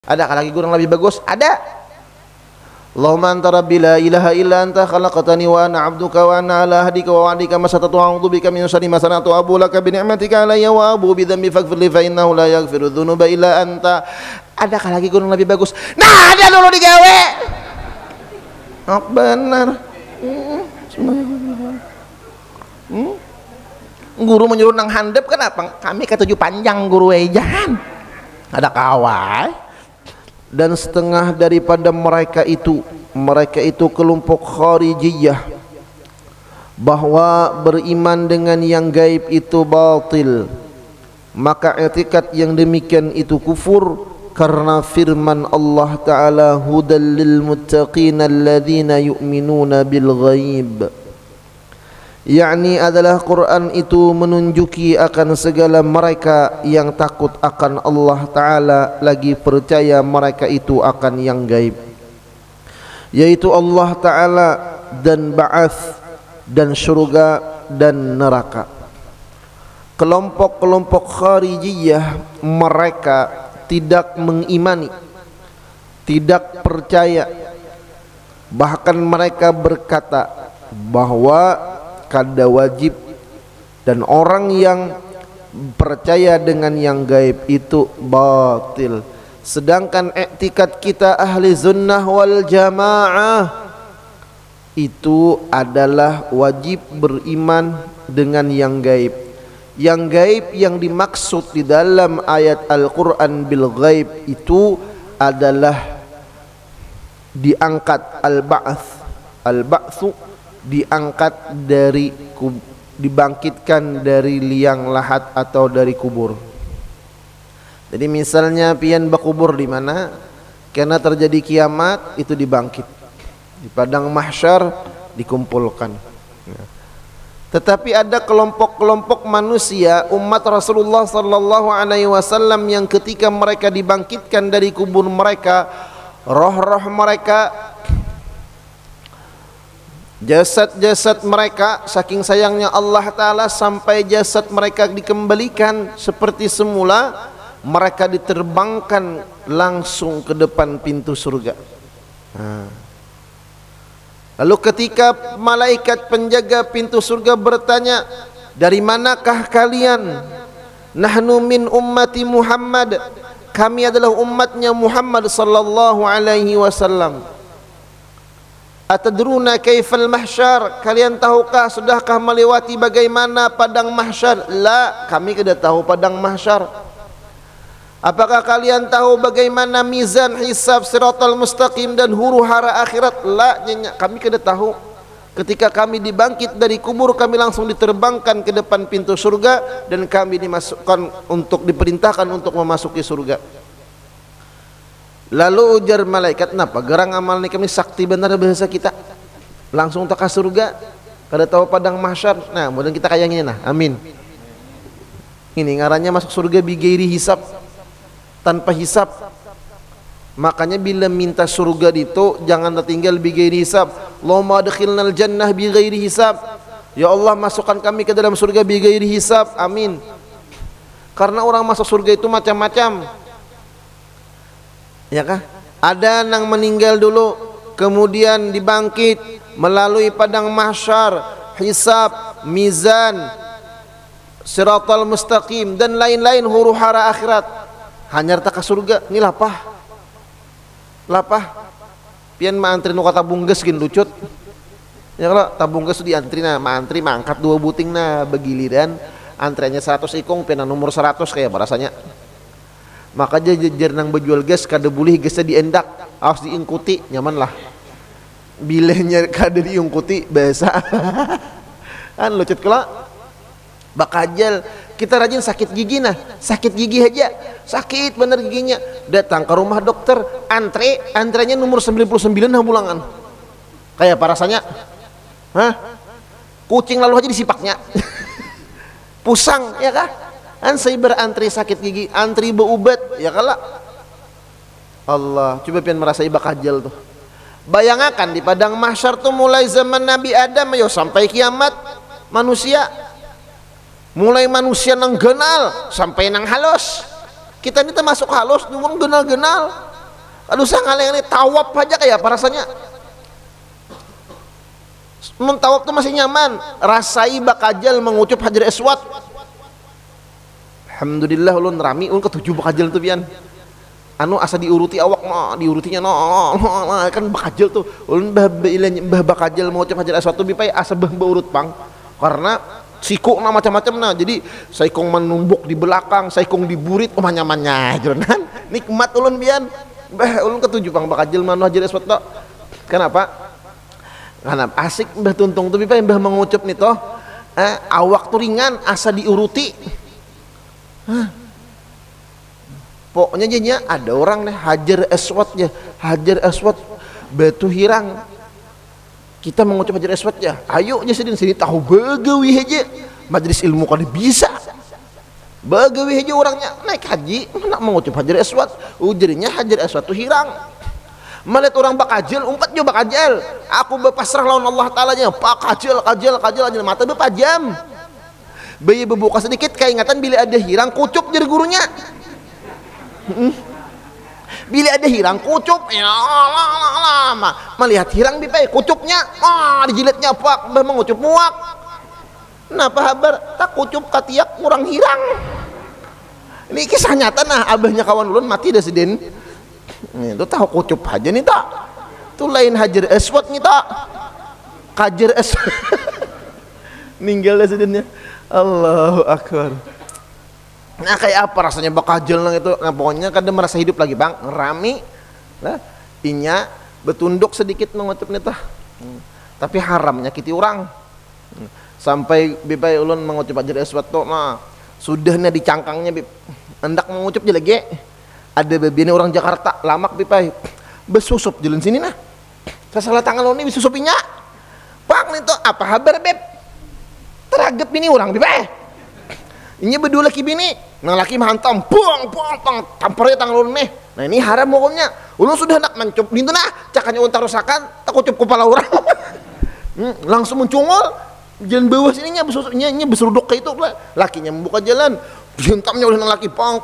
Adakah lagi guru yang lebih bagus? Ada. Allahumma anta rabbi la ilaha illa anta khalaqtani wa ana 'abduka wa ana 'ala ahdika wa wa'dika masatatu a'udzu bika min syarri ma sana'tu abu laka bi ni'matika alayya wa abu bi dhanbi faghfir li fa innahu la yaghfiru dzunuba illa anta. Adakah lagi guru yang lebih bagus? Nah, ada dulu digawe. Oh, benar. Guru menyuruh nang handap kenapa? Kami ketujuh panjang guru ejan. Ada kawai. Dan setengah daripada mereka itu kelompok kharijiyah, bahwa beriman dengan yang gaib itu batil, maka i'tikad yang demikian itu kufur, karena firman Allah Ta'ala hudal lil muttaqina alladzina yu'minuna bil ghaib, yakni adalah Quran itu menunjuki akan segala mereka yang takut akan Allah Ta'ala, lagi percaya mereka itu akan yang gaib, yaitu Allah Ta'ala dan ba'ats dan syurga dan neraka. Kelompok-kelompok kharijiyah mereka tidak mengimani, tidak percaya, bahkan mereka berkata bahwa kada wajib dan orang yang percaya dengan yang gaib itu batil. Sedangkan i'tikad kita ahli sunnah wal jamaah itu adalah wajib beriman dengan yang gaib. Yang gaib yang dimaksud di dalam ayat Al-Quran bil gaib itu adalah diangkat al-ba'ats. Al-ba'tsu diangkat dari, dibangkitkan dari liang lahat atau dari kubur. Jadi misalnya pian bakubur di mana, karena terjadi kiamat itu dibangkit, di padang mahsyar dikumpulkan. Tetapi ada kelompok-kelompok manusia umat Rasulullah sallallahu alaihi wasallam yang ketika mereka dibangkitkan dari kubur mereka, roh-roh mereka, jasad-jasad mereka, saking sayangnya Allah Ta'ala sampai jasad mereka dikembalikan seperti semula, mereka diterbangkan langsung ke depan pintu surga. Lalu ketika malaikat penjaga pintu surga bertanya, dari manakah kalian? Nahnu min ummati Muhammad, kami adalah umatnya Muhammad sallallahu alaihi wasallam. Atadruna kaifal mahsyar, kalian tahukah, sudahkah melewati bagaimana padang mahsyar? La, kami tidak tahu padang mahsyar. Apakah kalian tahu bagaimana mizan, hisab, siratal mustaqim dan huru hara akhirat? La, kami tidak tahu. Ketika kami dibangkit dari kubur, kami langsung diterbangkan ke depan pintu surga dan kami dimasukkan untuk, diperintahkan untuk memasuki surga. Lalu ujar malaikat, napa gerang amal ni kami sakti benar bahasa kita, langsung tak ke surga, kada tahu padang mahsyar. Nah, mudah kita kayak gini, nah, amin. Ini ngarannya masuk surga bigairi hisab, tanpa hisab. Makanya bila minta surga itu jangan tertinggal bigairi hisab. Allahumma adkhilnal jannah bigairi hisab, ya Allah masukkan kami ke dalam surga bigairi hisab, amin. Karena orang masuk surga itu macam-macam, ya kah? Ada yang meninggal dulu kemudian dibangkit melalui padang mahsyar, hisab, mizan, siratal mustaqim dan lain-lain huru hara akhirat. Hanya tak ke surga, ini lapah pian maantri nu kata bungges gin lucut, ya kalau tabungges diantri nah maantri mangkat 2 buting nah begiliran antreanya 100 ikung pian nomor 100 kayak rasanya. Maka jajar nang bejual gas kada boleh gasnya diendak, harus diingkuti, nyaman lah. Bilehnya kada diingkuti biasa. Kan lucut kala. Bakajal kita rajin sakit gigi, nah sakit gigi aja sakit bener giginya, datang ke rumah dokter, antrenya nomor 99 nah bulangan. Kayak apa rasanya? Kucing lalu aja disipaknya. Pusang, ya kah? Saya berantri sakit gigi, antri berubat, ya kala. Allah, coba pian merasa iba kajal tuh. Bayangkan di padang mahsyar tuh mulai zaman Nabi Adam yo sampai kiamat manusia. Mulai manusia nang genal sampai nang halus. Kita ini termasuk halus, nuwang genal-genal. Aduh sangaleng ini tawaf aja kayak apa rasanya. Tawaf tuh masih nyaman, rasai bakajal mengucup Hajar Aswad. Alhamdulillah ulun rami ulun ketujuh bakajal tuh pian. Anu asa diuruti awak mah diurutinya kan bakajal tuh ulun bah bakajal mengucup Hajar Aswad tuh bipai asa bah urut pang karena siku na macam-macam nah, jadi saikong menumbuk di belakang, saikong diburit nyamannya jronan nikmat ulun bian. Bah ulun ketujuh pang bakajal manu Hajar Aswad tuh. Kenapa? Karena asik mbah tuntung tuh mbah mengucup nih toh awak tuh ringan asa diuruti. Pokoknya jadinya ada orang nih Hajar Aswad batu hirang kita mengucup Hajar Aswad ya ayo aja sini tahu bagawi aja majelis ilmu kan bisa bagawi aja orangnya naik haji nak mengucup Hajar Aswad ujrinya Hajar Aswad tuh hirang. Melihat orang bakajal umpat juga bakajal aku berpasrah lawan Allah Ta'ala nya pak kajal aja mata berpajam bayi berbuka sedikit keingatan bila ada hirang kucup jadi gurunya. Bila ada hirang kucup ya lama melihat hirang bipai kucupnya dijilitnya pak mengucup muak. Kenapa habar tak kucup katiak kurang hirang. Ini kisah nyata nah abahnya kawan ulun mati dah sedin. Itu tahu kucup aja nih tak itu lain Hajar Aswad nih tak Hajar Aswad ninggal dah sedinnya. Allahu Akbar. Nah kayak apa rasanya bakajal nang itu nah, pokoknya kadang merasa hidup lagi bang rami lah inya betunduk sedikit mengucup nih tah tapi haram nyakiti orang sampai bibai ulun mengucup Hajar Aswad tuh nah sudahnya di cangkangnya hendak mengucup je lagi ada babi ini orang Jakarta lamak bipai besusup jalan sini nah salah tangan ulun ini besusupinya pak nih tuh apa habar beb teragap ini orang bipai ini berdua laki bini nang laki menghantam buang tamparnya tangan ulun nih nah ini haram hukumnya ulun sudah nak mencup itu nah cakanya ulun tarusakan tak kucup kepala orang langsung mencungol jalan bawah sininya besusuknya beseruduk kayak itu lakinya membuka jalan dihentamnya oleh nang laki pang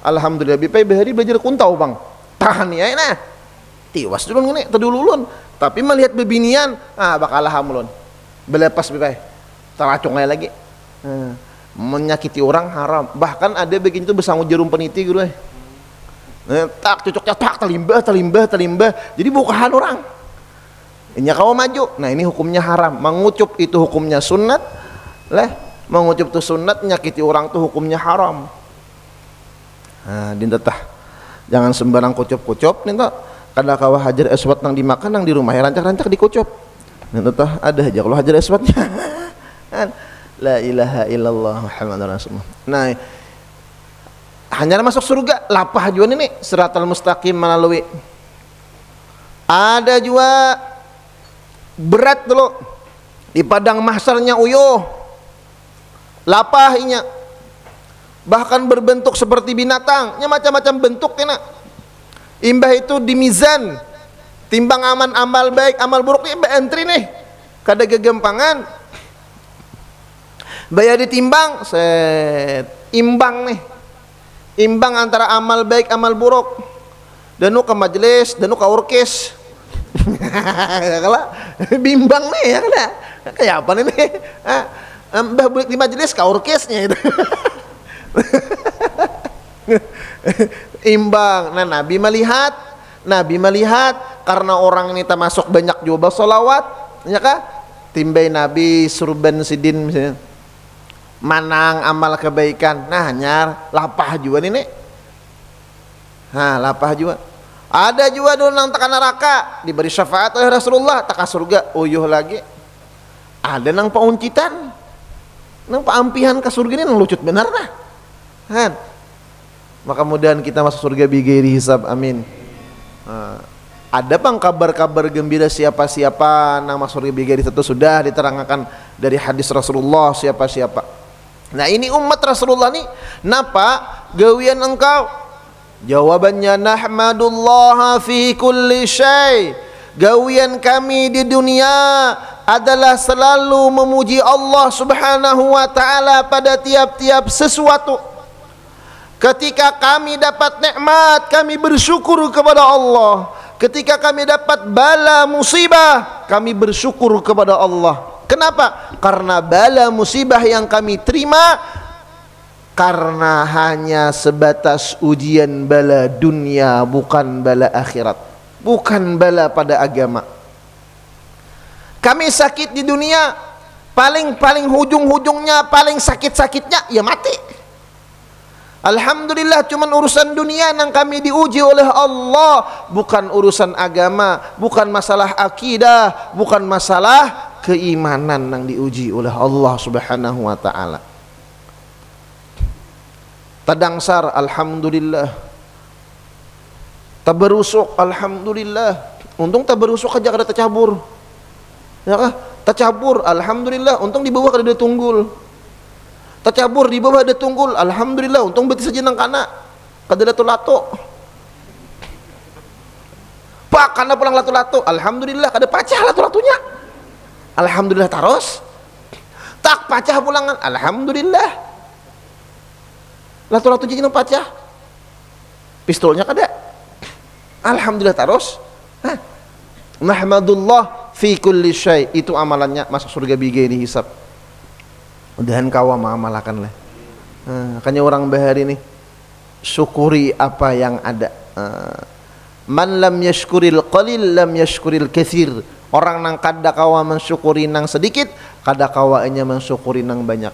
alhamdulillah bipai bahari belajar kuntau bang tahan ya nah tiwas dulu ngene terdulu ulun tapi melihat bebinian bakal laham ulun belepas bipai teracungnya lagi menyakiti orang haram bahkan ada begini tuh bersanggup jarum peniti gitu tak cocoknya tak telimbah jadi bukan orang ini kau maju nah ini hukumnya haram mengucup itu hukumnya sunat lah mengucup itu sunat menyakiti orang tuh hukumnya haram. Nah dintetah jangan sembarang kucup nih tak kada kawah Hajar Aswad nang dimakan nang di rumah rancak dikucup dintetah ada aja kalau Hajar Aswadnya la ilaha illallah Muhammadur Rasulullah. Nah hanya masuk surga lapah juga ini siratal mustaqim melalui ada juga berat dulu di padang mahsyarnya uyuh lapahnya bahkan berbentuk seperti binatangnya macam-macam bentuk kena imbah itu di mizan timbang amal baik amal buruk imbah entry nih kada gegempangan bayar ditimbang imbang antara amal baik amal buruk danu ke majelis danu ke orkes kalau bimbang nih ya kan kayak apa nih mbah bulik di majelis ke orkesnya itu imbang. Nah Nabi melihat karena orang ini termasuk banyak juga salawat ya kah timbai Nabi surban sidin misalnya manang amal kebaikan nah hanya lapah juga nih lapah juga ada juga dulu nang tekan neraka diberi syafaat oleh Rasulullah tekan surga uyuh lagi ada nang pauncitan nang paampihan ke surga ini nang lucut benar nah maka mudahan kita masuk surga bigiri hisab amin. Ada bang kabar-kabar gembira siapa-siapa nang masuk surga bigiri itu sudah diterangkan dari hadis Rasulullah siapa-siapa. Nah ini umat Rasulullah nih napa gawian engkau jawabannya nahmadullah fi kulli syai gawian kami di dunia adalah selalu memuji Allah subhanahu wa ta'ala pada tiap-tiap sesuatu Ketika kami dapat nikmat, kami bersyukur kepada Allah. Ketika kami dapat bala musibah, kami bersyukur kepada Allah. Kenapa? Karena bala musibah yang kami terima karena hanya sebatas ujian bala dunia, bukan bala akhirat, bukan bala pada agama. Kami sakit di dunia, paling ujung-ujungnya, paling sakit-sakitnya ya mati. Alhamdulillah, cuman urusan dunia yang kami diuji oleh Allah, bukan urusan agama, bukan masalah akidah, bukan masalah keimanan yang diuji oleh Allah Subhanahu wa taala. Tadangsar alhamdulillah, tabarusuk alhamdulillah. Untung tabarusuk aja kada tercabur. Ya kah? Tercabur alhamdulillah, untung di bawah kada ada tunggul. Tercabur di bawah ada tunggul, alhamdulillah, untung beti saja nang kana kada ada lato. Pak kana pulang lato-lato, alhamdulillah kada pacah lato-latonya. Alhamdulillah taros. Tak pacah pulangan, alhamdulillah. Lato-lato jadi nang pacah. Pistolnya kada. Alhamdulillah taros. Nahmadullah fi kulli syai, itu amalannya masuk surga biga ini hisab. Udahan kawa mengamalkan lah. Makanya orang bahari ini syukuri apa yang ada. Man lam yashkuril qalil lam yashkuril katsir. Orang nang kada kawa mensyukuri nang sedikit, kada kawaannya mensyukuri nang banyak.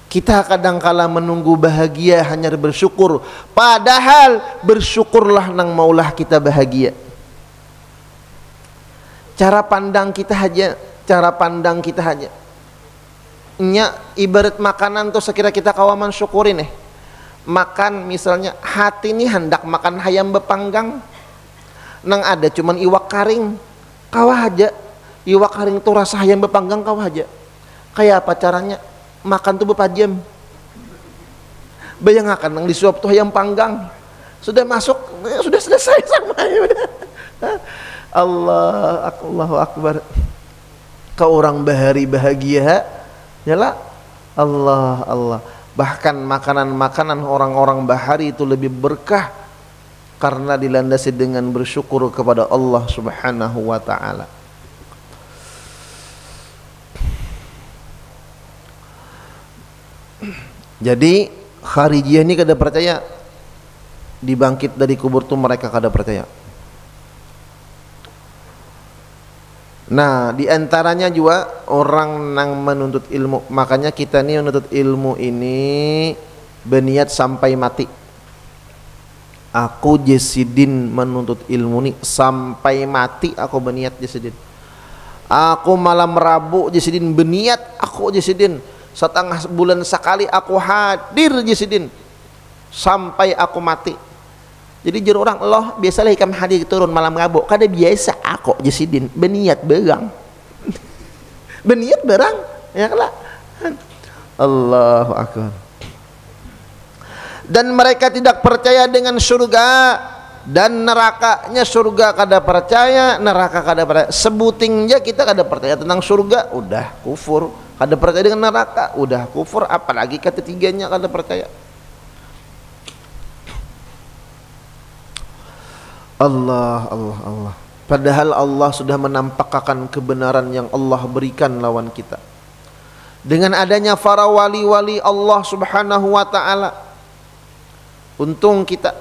Kita kadang kala menunggu bahagia hanya bersyukur, padahal bersyukurlah nang maulah kita bahagia. Cara pandang kita hanya nya ibarat makanan tuh sekira kita kawaman syukurin makan, misalnya hati ini hendak makan hayam bepanggang nang ada cuman iwak karing, kawah aja iwak karing tuh rasa hayam bepanggang kawah aja. Kayak apa caranya makan tuh bepajam, bayangkan nang disuap tuh hayam panggang sudah masuk, sudah selesai sama Allahu Akbar. Kau orang bahari bahagia yalah Allah. Bahkan makanan-makanan orang-orang bahari itu lebih berkah karena dilandasi dengan bersyukur kepada Allah Subhanahu wa taala. Jadi Kharijiyah ini kada percaya dibangkit dari kubur itu, mereka kada percaya. Nah, diantaranya juga orang yang menuntut ilmu. Makanya kita nih menuntut ilmu ini berniat sampai mati. Aku Jesidin menuntut ilmu nih sampai mati, aku berniat Jesidin. Aku malam Rabu Jesidin berniat, aku Jesidin. Setengah bulan sekali aku hadir Jesidin sampai aku mati. Jadi juru orang Allah biasalah ikam hadir turun malam Rabu, kada biasa aku Jesidin berniat berang. Berniat berang ya lah. Allahu Akbar. Dan mereka tidak percaya dengan surga dan nerakanya. Surga kada percaya, neraka kada percaya. Sebutingnya kita kada percaya tentang surga, udah kufur. Kada percaya dengan neraka, udah kufur. Apalagi ketiganya kada percaya. Allah. Padahal Allah sudah menampakkan kebenaran yang Allah berikan lawan kita. Dengan adanya para wali-wali Allah Subhanahu wa taala. Untung kita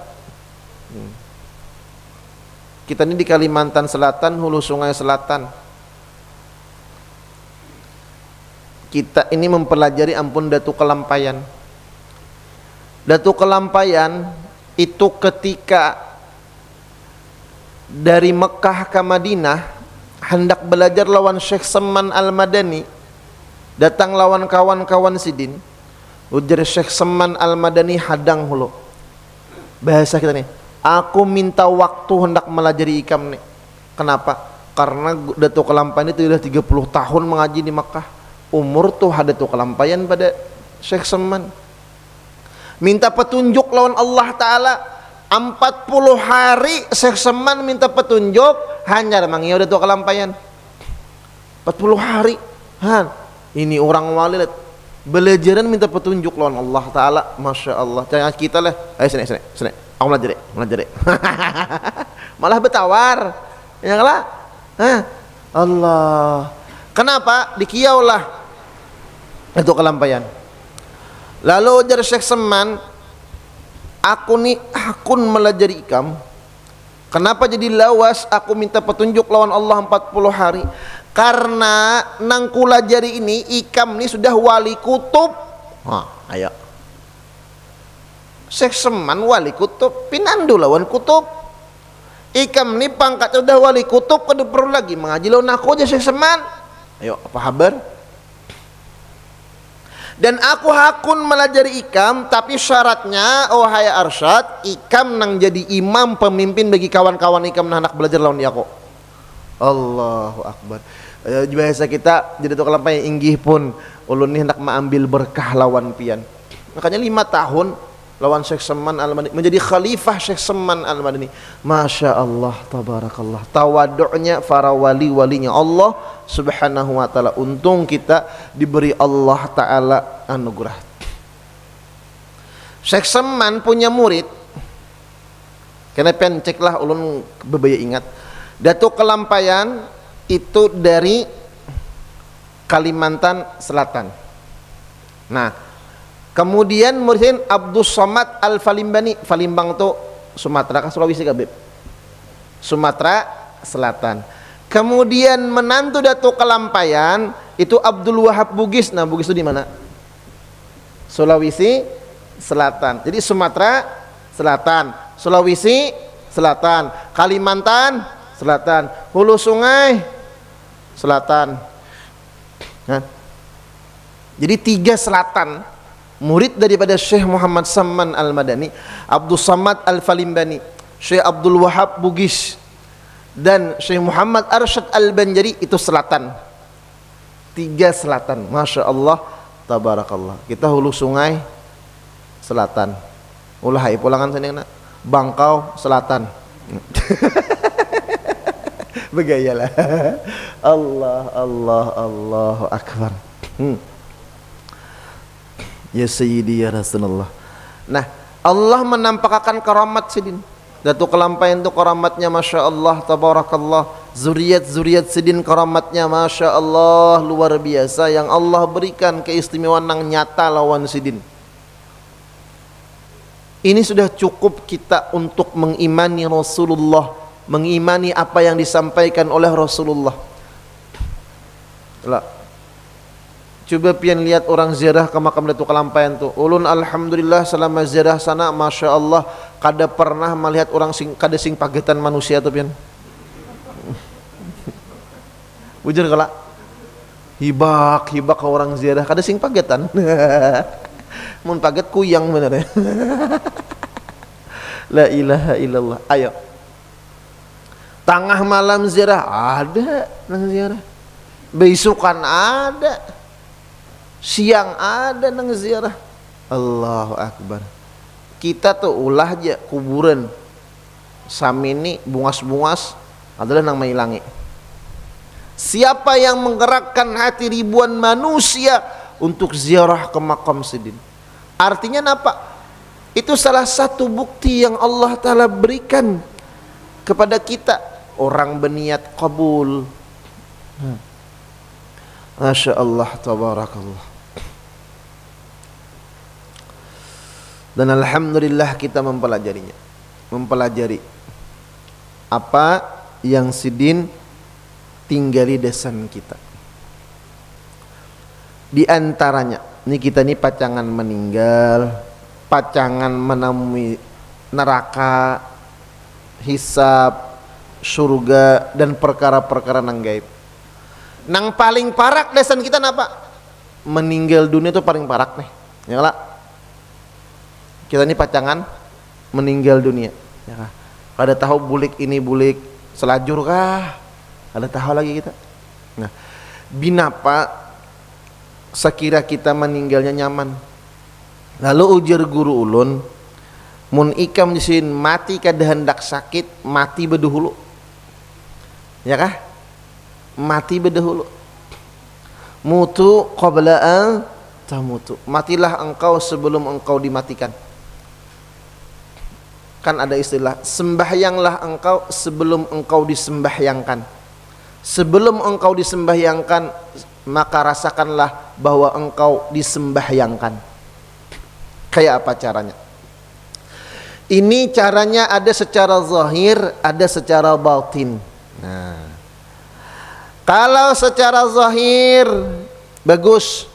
ini di Kalimantan Selatan, hulu Sungai Selatan. Kita ini mempelajari ampun Datu Kelampayan. Datu Kelampayan itu ketika dari Mekah ke Madinah hendak belajar lawan Syekh Seman Al-Madani, datang lawan kawan-kawan sidin, ujar Syekh Seman Al-Madani hadang hulu. Bahasa kita nih, aku minta waktu hendak melajari ikam nih. Kenapa? Karena Datu Kelampayan itu sudah 30 tahun mengaji di Mekah. Umur tuh ada Datu Kelampayan pada Syekh Seman. Minta petunjuk lawan Allah Ta'ala. 40 hari Syekh Seman minta petunjuk, hanya manggil Datu Kelampayan. 40 hari. Ini orang wali belajaran minta petunjuk lawan Allah Ta'ala. Masya Allah. Jangan kita lah, ayo sini, aku belajar deh. Malah bertawar, ya lah. Allah, kenapa? Dikiau lah itu kelampaian. Lalu ujar Syekh Seman, aku nih akun melajari ikam. Kenapa jadi lawas? Aku minta petunjuk lawan Allah 40 hari. Karena nang kula jari ini ikam nih sudah wali kutub. Ayo. Syekh Seman wali kutub, pinandu lawan kutub. Ikam nih pangkat sudah wali kutub, kada perlu lagi mengaji lawan aku aja Syekh Seman. Ayo, apa kabar? Dan aku hakun melajari ikam, tapi syaratnya wahai Arsyad, ikam nang jadi imam pemimpin bagi kawan-kawan ikam nang nak belajar lawan aku. Allahu Akbar. Biasa kita jadi tukang lampai inggih pun ulun ni hendak mengambil berkah lawan pian. Makanya 5 tahun lawan Syekh Seman Al-Madani menjadi khalifah Syekh Seman Al-Madani. Masya Allah, tabarakallah. Tawaduknya para wali-walinya Allah Subhanahu wa ta'ala. Untung kita diberi Allah ta'ala anugerah. Syekh Seman punya murid. Kena penceklah ulun bebaya ingat. Datuk Kelampayan itu dari Kalimantan Selatan. Nah, kemudian muridin Abdus Somad Al-Falimbani. Falimbang itu Sumatera ke Sulawesi Kabib? Sumatera Selatan. Kemudian menantu Datuk Kelampayan itu Abdul Wahab Bugis. Nah, Bugis itu di mana? Sulawesi Selatan. Jadi Sumatera Selatan, Sulawesi Selatan, Kalimantan Selatan, Hulu Sungai Selatan. Nah, jadi 3 selatan murid daripada Syekh Muhammad Saman Al-Madani, Abdul Samad Al-Falimbani, Syekh Abdul Wahab Bugis, dan Syekh Muhammad Arsyad Al-Banjari itu selatan. 3 selatan. Masya Allah, tabarakallah. Kita Hulu Sungai Selatan. Ulahai pulangan sini nak. Bangkau Selatan. Begayalah. Allahu Akbar. Ya Sayyidi ya Rasulullah. Nah, Allah menampakkan karamat Sidin. Datuk Kelampayan itu karamatnya Masya Allah, tabarakallah. Zuriat Sidin karamatnya Masya Allah, luar biasa. Yang Allah berikan keistimewaan yang nyata lawan Sidin. Ini sudah cukup kita untuk mengimani Rasulullah, mengimani apa yang disampaikan oleh Rasulullah. Lah, coba pian lihat orang ziarah ke makam Datuk Kelampayan tuh. Ulun alhamdulillah selama ziarah sana, Masya Allah, kada pernah melihat orang kada sing pagetan manusia tuh pian. Ujar kala hibak ke orang ziarah kada sing pagetan. Mun paget kuyang bener ya. La ilaha illallah. Ayo. Tengah malam ziarah ada nang ziarah. Besukan ada. Siang ada nang ziarah. Allahu Akbar. Kita tuh ulah aja kuburan samini bungas-bungas adalah nang mailangi. Siapa yang menggerakkan hati ribuan manusia untuk ziarah ke makam Sidin? Artinya apa? Itu salah satu bukti yang Allah Ta'ala berikan kepada kita. Orang berniat kabul. Masya Allah, tabarakallah. Dan alhamdulillah kita mempelajarinya. Mempelajari apa yang Sidin tinggali desan kita. Di antaranya, ini kita nih pacangan meninggal, pacangan menemui neraka, hisab, surga, dan perkara-perkara nang gaib. Nang paling parak desan kita napa? Meninggal dunia itu paling parak nih. Ya lah. Kita nih pacangan meninggal dunia. Ya. Kada tahu bulik ini bulik selajur kah? Kada tahu lagi kita. Nah, binapa sekira kita meninggalnya nyaman. Lalu ujar guru ulun, mun ikam disin mati kada hendak sakit, mati bedahulu. Ya kah? Mati bedahulu. Mutu qabla an tamutu. Matilah engkau sebelum engkau dimatikan. Kan ada istilah, sembahyanglah engkau sebelum engkau disembahyangkan. Sebelum engkau disembahyangkan, maka rasakanlah bahwa engkau disembahyangkan. Kayak apa caranya? Ini caranya ada secara zahir, ada secara batin. Nah, kalau secara zahir bagus,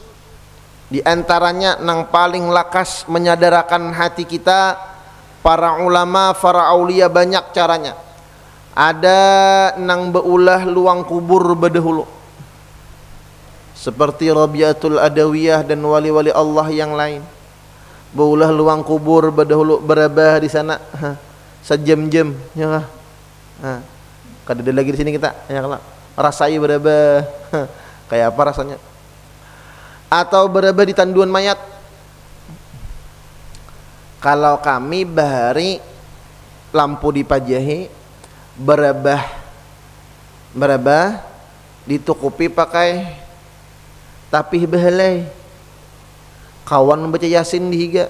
di antaranya nang paling lakas menyadarkan hati kita, para ulama, para aulia banyak caranya. Ada nang beulah luang kubur bedahulu, seperti Rabi'atul Adawiyah dan wali-wali Allah yang lain. Beulah luang kubur bedahulu, berabah di sana sejam-jam, ya. Kada ada lagi di sini kita, ya kalau rasai berabah, kayak apa rasanya? Atau berabah di tanduan mayat. Kalau kami bahari lampu dipajahi, berabah ditukupi pakai tapih behelai. Kawan membaca Yasin dihiga,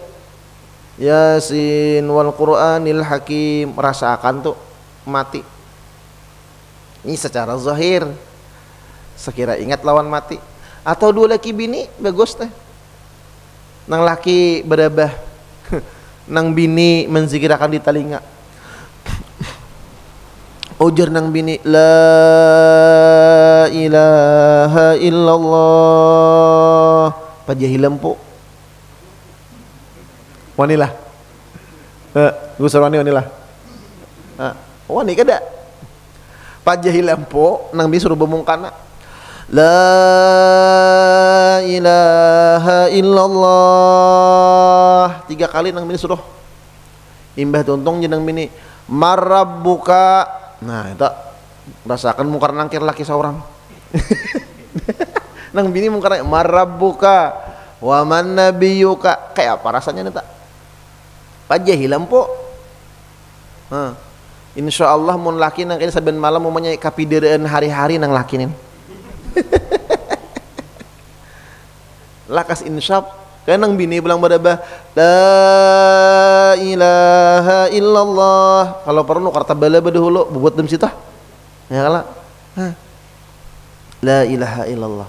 Yasin wal Qur'anil Hakim, rasakan tuh mati. Ini secara zahir, sekira ingat lawan mati. Atau dua laki bini bagus teh, nang laki berabah nang bini menzikirakan di telinga, ujar nang bini la ilaha illallah, pajahi lempu wanilah, gusur wanilah, wani kada pajahi lempu nang bini suruh bemungkana la ilaha illallah 3 kali nang bini suruh imbah tuntung jenang bini marabbuka. Nah itu rasakan mungkar nangkir laki seorang nang bini mungkar marabbuka wa man nabiyuka, kayak apa rasanya nih tak pajahi lampu. Insyaallah mun laki nang kini saben malam umumnya kapidereun hari-hari nang laki nih lakas insyaf kan nang bini bilang berabah la ilaha illallah, kalau perlu karta bala badahulu buat dem sitah ya kala la ilaha illallah.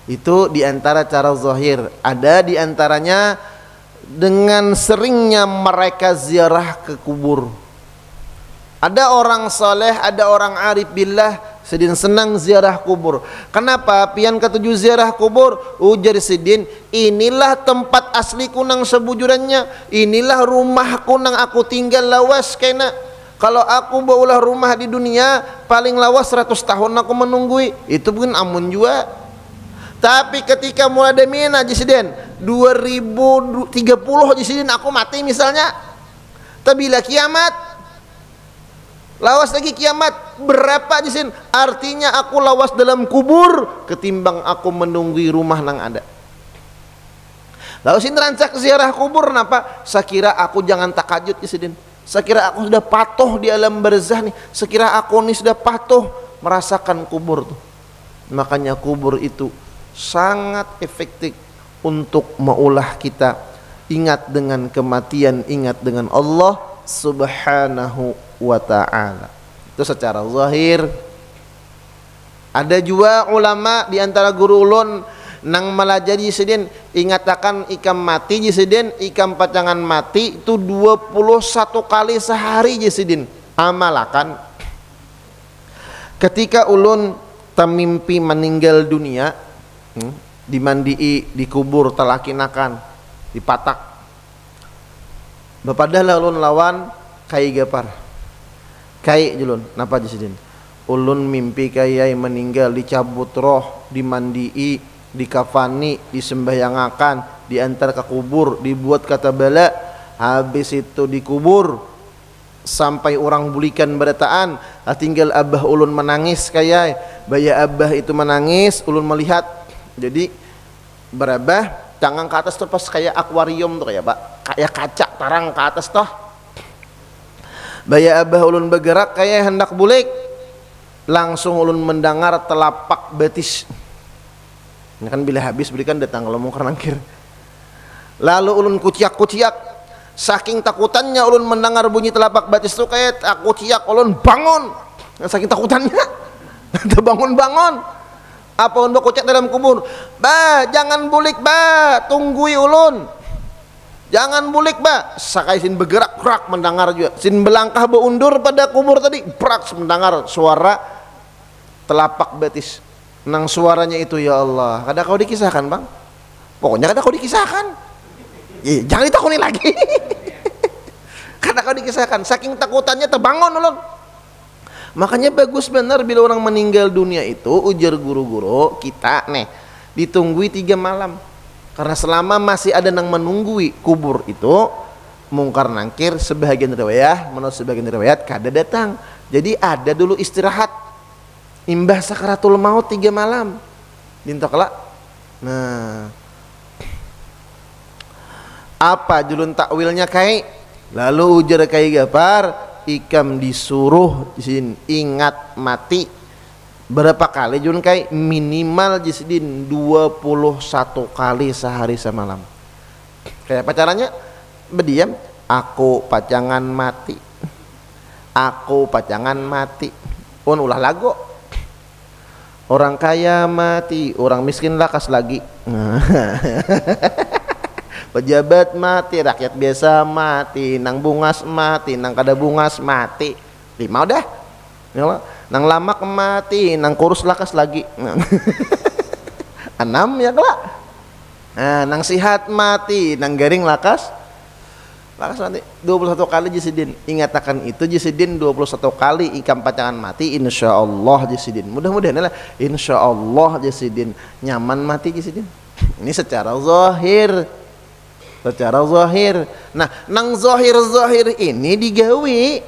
Itu diantara cara zahir. Ada diantaranya dengan seringnya mereka ziarah ke kubur. Ada orang saleh, ada orang arif billah sedin senang ziarah kubur. Kenapa? Pian ketujuh ziarah kubur, ujar sidin, inilah tempat asliku nang sebujurannya, inilah rumahku nang aku tinggal lawas kena. Kalau aku baulah rumah di dunia paling lawas 100 tahun aku menunggui, itu pun amun jua. Tapi ketika mulai demina jisiden 2030 jisiden aku mati misalnya, tabila kiamat, lawas lagi kiamat berapa jisin, artinya aku lawas dalam kubur ketimbang aku menunggui rumah nang ada. Lalu sin rancak ziarah kubur napa? Sakira aku jangan takajud jisiden, sekira aku sudah patuh di alam barzah nih, sekira aku nih sudah patuh merasakan kubur tuh. Makanya kubur itu sangat efektif untuk maulah kita ingat dengan kematian, ingat dengan Allah Subhanahu wa ta'ala. Itu secara zahir. Ada juga ulama di antara guru ulun nang melajari jisiden ingatakan ikam mati jisiden, ikam pacangan mati itu 21 kali sehari jisiden amalakan. Ketika ulun tamimpi meninggal dunia, dimandii, dikubur, telakinakan, dipatak, bapadalah ulun lawan kai gapar, kai julun, napa jisiden? Ulun mimpi kayai meninggal, dicabut roh, dimandii, dikafani, disembahyangakan, diantar ke kubur, dibuat kata bala, habis itu dikubur sampai orang bulikan berataan, tinggal abah ulun menangis kayai, baya abah itu menangis, ulun melihat, jadi berabah tangan ke atas tuh pas kayak akuarium tuh kayak pak, kayak kaca tarang ke atas toh, baya abah ulun bergerak kayak hendak bulik, langsung ulun mendengar telapak betis Ini kan bila habis berikan datang kalau mungkar nangkir. Lalu ulun kuciak-kuciak, saking takutannya ulun mendengar bunyi telapak batis itu kayak aku ciak ulun bangun. Saking takutannya, bangun-bangun. Apa untuk kuciak dalam kubur? Ba, jangan bulik ba, tunggui ulun. Jangan bulik ba. Sakai sin bergerak, krak mendengar juga. Sin belangkah beundur pada kubur tadi, krak mendengar suara telapak batis. Nang suaranya itu ya Allah. Kada kau dikisahkan bang? Pokoknya kada kau dikisahkan. Jangan ditakuni lagi. Kada kau dikisahkan. Saking takutannya terbangun ulun. Makanya bagus benar bila orang meninggal dunia itu, ujar guru-guru kita nih, ditunggui 3 malam. Karena selama masih ada yang menunggui kubur itu, mungkar nangkir sebagian riwayat, menurut sebagian riwayat kada datang. Jadi ada dulu istirahat imbah sakaratul maut 3 malam. Dintokla. Nah, apa julun takwilnya kai? Lalu ujar kai gapar, ikam disuruh jisin ingat mati berapa kali julun kai? Minimal jisin 21 kali sehari semalam. Kayak apa caranya? Berdiam, aku pacangan mati, aku pacangan mati. Ulah lagu. Orang kaya mati, orang miskin lakas lagi. Pejabat mati, rakyat biasa mati, nang bungas mati, nang kada bungas mati. 5 udah. Nang lamak mati, nang kurus lakas lagi. 6 ya kelak. Nah, nang sihat mati, nang garing lakas nanti 21 kali jisidin. Ingatakan itu jisidin 21 kali ikam pacangan mati, insyaallah jisidin. Mudah-mudahan lah insyaallah jisidin nyaman mati jisidin. Ini secara zahir. Secara zahir. Nah, nang zahir-zahir ini digawi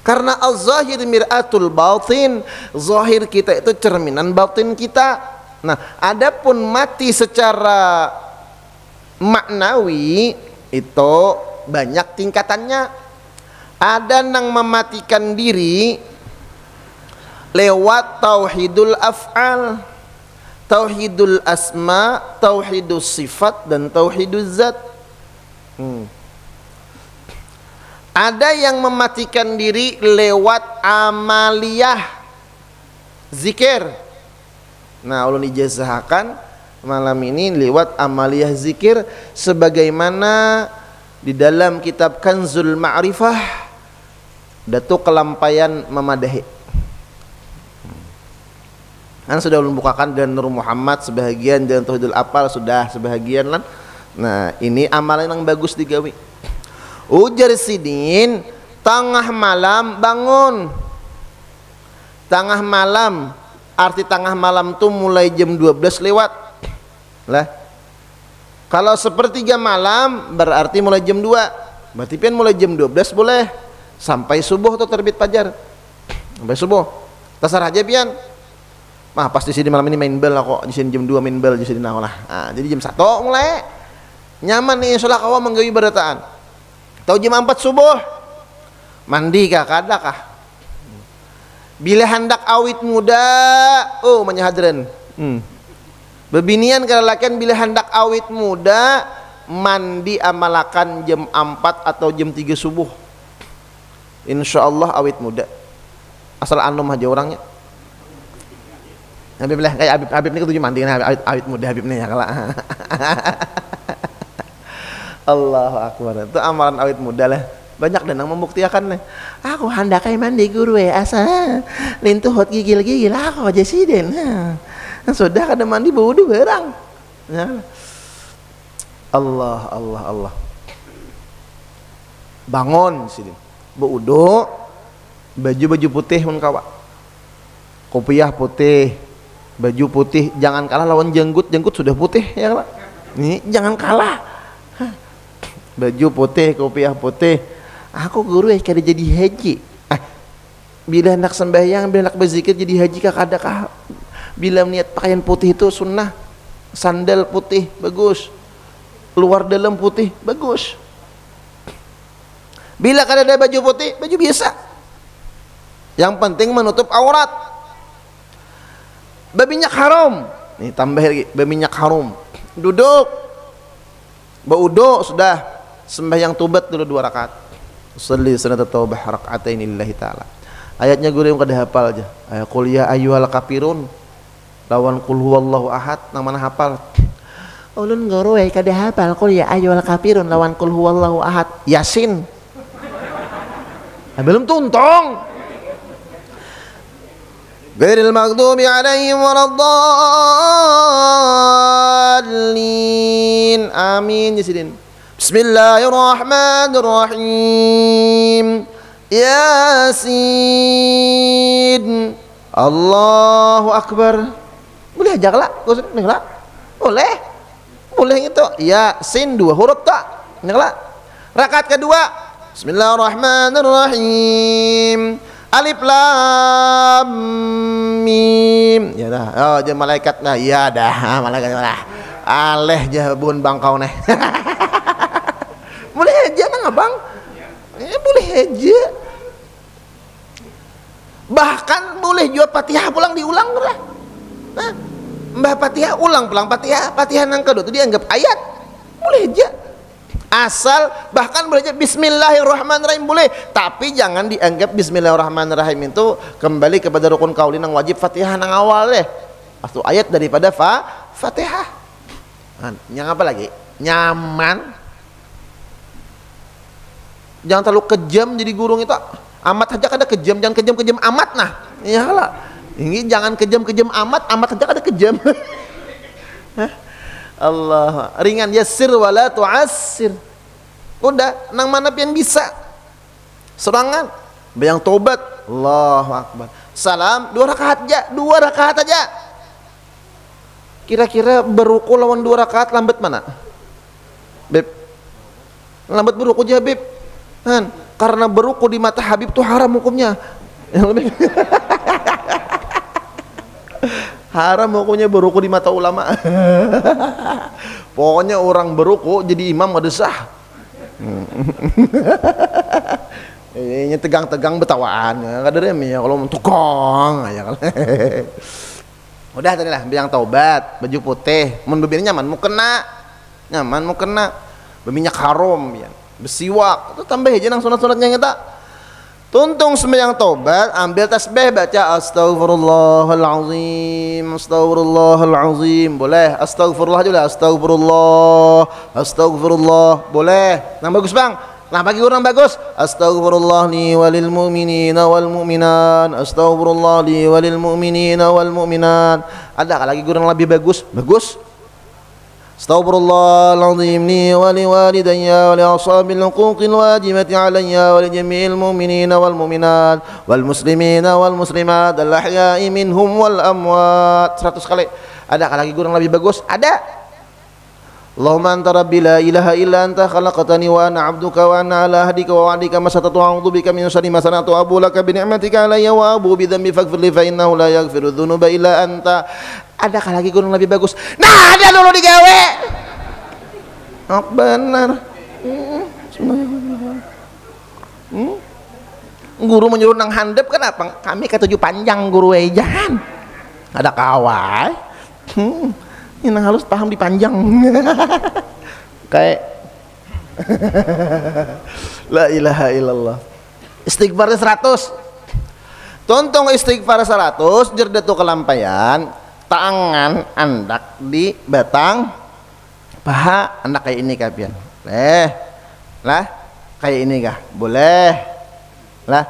karena al-zahir mir'atul batin. Zahir kita itu cerminan batin kita. Nah, adapun mati secara maknawi itu banyak tingkatannya. Ada nang mematikan diri lewat tauhidul af'al, tauhidul asma, tauhidus sifat, dan tauhiduz zat. Ada yang mematikan diri lewat amaliyah zikir. Nah, ulun ijazahkan malam ini lewat amaliyah zikir sebagaimana di dalam kitab Kanzul Ma'rifah Datuk Kelampayan Memadahi. Kan sudah ulun bukakan dan Nur Muhammad sebahagian, dan Tauhidul Apal sudah sebahagian lan. Nah, ini amalan yang bagus digawi. Ujar sidin, tengah malam bangun. Tengah malam, arti tengah malam tuh mulai jam 12 lewat. Lah. Kalau sepertiga malam berarti mulai jam 2. Berarti pian mulai jam 12 boleh sampai subuh atau terbit fajar. Sampai subuh. Terserah aja pian. Mah pasti sini malam ini main bel lah kok. Di sini jam 2 main bel di sini lah. Nah, jadi jam 1 mulai nyaman nih sholat kawa menggawi berataan. Tahu jam 4 subuh mandi kah kada kah? Bila hendak awit muda, oh menyahadren. Bebinian kelelakian bila hendak awit muda mandi amalakan jam 4 atau jam 3 subuh. Insyaallah awit muda. Asal anum aja orangnya. Habib lah kayak Habib ini ketujuh mandi awit muda Habib nih ya kalau. Allahu akbar. Itu amalan awit muda lah. Banyak dan yang membuktikan nih. Aku hendak kayak mandi guru asal lintuh hot gigil-gigil aku aja sih den. Sudah kada mandi wudu barang. Ya. Allah. Bangun sini. Wudu, baju putih mun kawa. Kopiah putih, baju putih, jangan kalah lawan jenggut sudah putih ya Pak. Nih jangan kalah. Baju putih, kopiah putih. Aku guru kada jadi haji. Bila hendak sembahyang, bila hendak berzikir jadi haji kah kada kah? Bila niat pakaian putih itu sunnah, sandal putih bagus, luar dalam putih bagus. Bila kada ada baju putih, baju biasa. Yang penting menutup aurat. Babinyak haram. Nih tambah lagi berminyak harum. Duduk. Baudo sudah sembahyang tobat dulu 2 rakaat. Sholli sunat taubah rakaatain lillahi taala. Ayatnya guru yang kada hafal aja. Qul ya ayyuhal kafirun lawan qul huwallahu ahad nang mana hafal. Ulun guru kada hafal qul ya ayyuhal kafirun lawan qul huwallahu ahad. Yasin. Belum tuntong. Ghairil maghdubi alaihim waladdallin. Amin ya sidin. Bismillahirrahmanirrahim. Yasin. Allahu akbar. Boleh aja lah, boleh. Boleh itu. Yasin 2 huruf tak? Nyala. Rakaat kedua. Bismillahirrahmanirrahim. Alif lam mim. Ya dah. Oh, je malaikat nah. Ya dah, malaikat lah. Aleh je bun bangkau neh. Boleh aja nang abang. Boleh aja. Bahkan boleh juga Fatihah pulang diulang lah. Nah, Mbah Fatihah ulang pulang Fatihah nang kedua itu dianggap ayat. Boleh aja. Asal bahkan boleh aja Bismillahirrahmanirrahim boleh, tapi jangan dianggap Bismillahirrahmanirrahim itu kembali kepada rukun kauli nang wajib Fatihah nang awal deh. Atau ayat daripada Fatihah. Yang apa lagi? Nyaman. Jangan terlalu kejam jadi gurung itu. Amat aja kada kejam, jangan kejam amat nah. Iyalah. Ini jangan kejam amat aja kada kejam. Allah, ringan yasir wala tu'assir. Udah, nang mana pian bisa. Serangan, bayang tobat. Allahu akbar. Salam 2 rakaat aja. Kira-kira beruku lawan 2 rakaat lambat mana? Beb. Lambat beruku aja, Beb. Kan, karena beruku di mata Habib tuh haram hukumnya. Yang lebih haram hukumnya beruku di mata ulama. Pokoknya orang beruku jadi imam ada sah. Ini tegang-tegang betawaan kada remi ya kalau tukang ya kan. Udah tadi lah biang taubat, baju putih, mun bebini nyaman mau kena. Berminyak harum ya. Bersiwak, itu tambah aja nang sunat-sunatnya kita. Tuntung sembahyang tobat, ambil tasbih baca astagfirullahalazim, boleh. Astagfirullah juga, astagfirullah, boleh. Nang bagus bang, nah bagi orang bagus. Astagfirullah li walil mu'minina wal mu'minat, astagfirullah li walil mu'minina wal mu'minat. Ada lagi kurang lebih bagus? Astaghfirullahaladzim li wa li walidayya wa li ashabil huquqil wajibati alayya wa li jami'il mu'minina wal mu'minat wal muslimina wal muslimat al ahya'i minhum wal amwat. 100 kali. Ada lagi kurang lebih bagus? Ada. Allahumma anta rabbi la ilaha illa anta khalaqtani wa ana 'abduka wa ana 'ala ahdika wa wa'dika masatatu a'udzu bika min syarri ma sana'tu abu laka bi ni'matika alayya wa abu bi dhanbi faghfir li fa innahu la yaghfiru dzunuba illa anta. Adakah lagi gunung lebih bagus? Nah, ada dulu digawe. Oh, benar. Guru menyuruh nang handap kenapa? Kami ketujuh panjang guru jangan. Ada kawai. Ini nang halus paham di panjang. Kayak la ilaha illallah. Istighfar 100. Tontong istighfar 100 jerdatu kelampayan. Tangan andak di batang paha andak kayak ini kah pian lah kayak ini kah boleh lah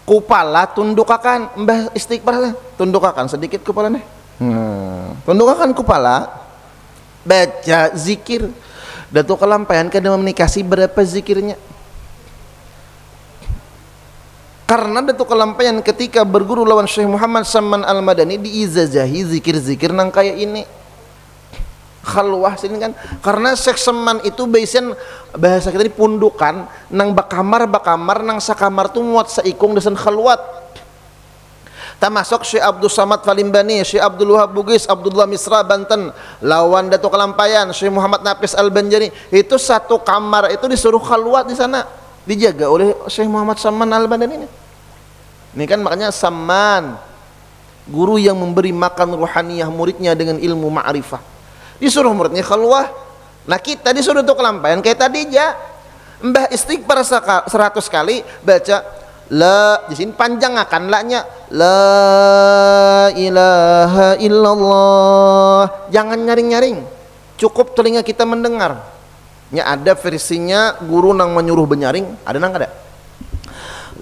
kupala tundukakan mbah istighfar tundukakan sedikit kepalanya tundukakan kupala baca zikir datu kelampayan kada menikasi berapa zikirnya. Karena datuk kelampaian ketika berguru lawan Syekh Muhammad Saman Al-Madani diizazahi zikir-zikir nang kayak ini khalwah sini kan. Karena Syekh Saman itu biasanya bahasa kita ini pundukan nang bakamar nang sakamar tuh muat saikung desan khalwat. Termasuk Syekh Abdul Samad Falimbani, Syekh Abdul Wahab Bugis, Abdullah Misra Banten lawan datuk kelampaian Syekh Muhammad Nafis Al-Banjari itu satu kamar itu disuruh khalwat di sana. Dijaga oleh Syekh Muhammad Saman Al-Badani ini. Ini kan makanya Saman. Guru yang memberi makan ruhaniyah muridnya dengan ilmu ma'rifah. Disuruh muridnya khalwah. Nah kita disuruh untuk kelampaian kayak tadi aja. Mbah istighfar 100 kali, baca la, di sini panjang akan la-nya. La ilaha illallah. Jangan nyaring-nyaring. Cukup telinga kita mendengar. Ya ada versinya guru nang menyuruh benyaring, ada nang ada.